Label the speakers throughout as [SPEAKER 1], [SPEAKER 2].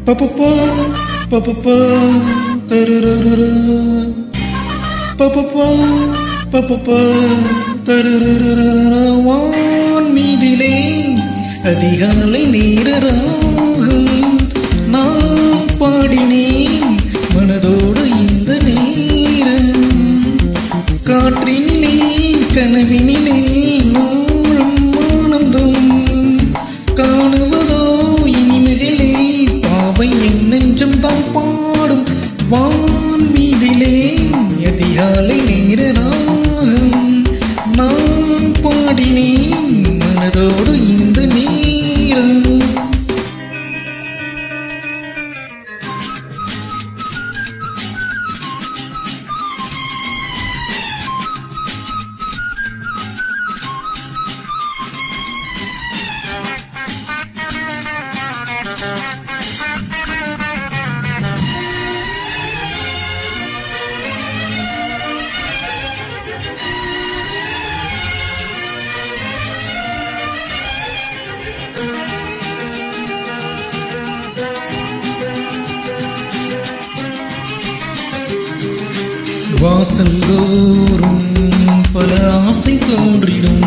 [SPEAKER 1] Pa-pa-pa, pa-pa-pa, tarararara. Pa-pa-pa, pa-pa-pa, tarararara. வான் மீதிலே அதிகாலை நேரராகும் நான் பாடினேன் மனதோடு இந்த நேரம் காற்றினிலே கனவினிலே நாளும் ஆனந்தம் காணுவதோ இனிமைகளே பாவை என் நெஞ்சம் தான் பாடும் வான் மீதிலே அதிகாலை நேரராகும் நான் பாடினேன் மனதோடு இந்த நேரம் வாசல்தோறும் பல ஆசை தோன்றிடும்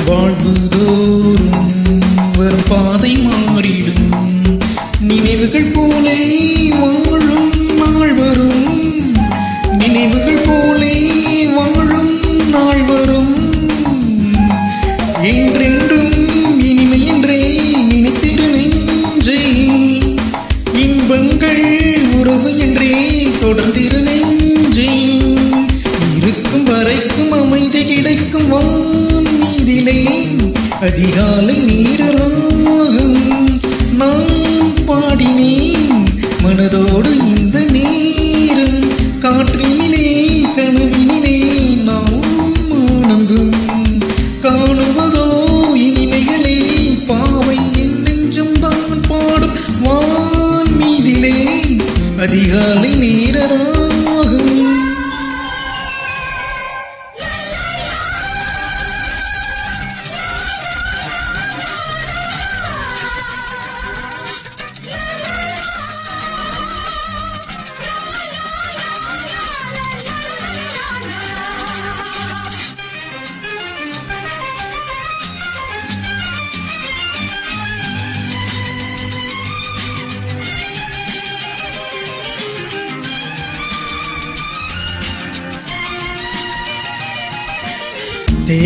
[SPEAKER 1] வாழ்வுதோறும் வரும் பாதை மாறிடும் நினைவுகள் போலே வாழும் நாள் வரும் நினைவுகள் போலே வாழும் நாள் வரும் என்றென்றும் இனிமை என்றே நினைத்திரு நெஞ்சே இன்பங்கள் உறவு என்றே தொடர்ந்திரு நெஞ்சே இருக்கும் வரைக்கும் அமைதி கிடைக்கும் வான் மீதிலே அதிகாலை நேரராகும் நான் பாடினேன் மனதோடு இந்த நேரம் காற்றினிலே கனவினிலே நாம் ஆனந்தம் காணுவதோ இனிமைகளே பாவை என் நெஞ்சம் தான் பாடும் வான் மீதிலே அதிகாலை நேரராகும்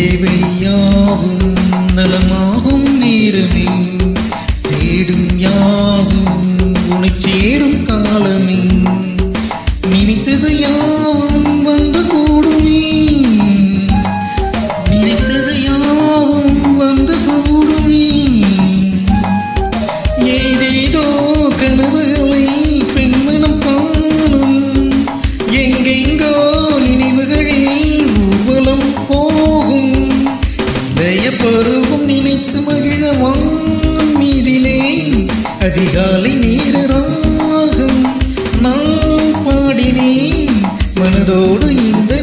[SPEAKER 1] தேவையாவும் நலமாகும் நேரமே தேடும் யாவும் உனை சேரும் காலமே நினைத்தது யாவும் வந்து கூடுமே நினைத்தது யாவும் வந்து கூடுமே ஏதேதோ கனவுகளை பெண்மனம் காணும் எங்கெங்கோ நினைவுகளில் ஊர்வலம் போகும் பருவம் நினைத்து மகிழ வான் மீதிலே அதிகாலை நேரராகும் நான் பாடினேன் மனதோடு இந்த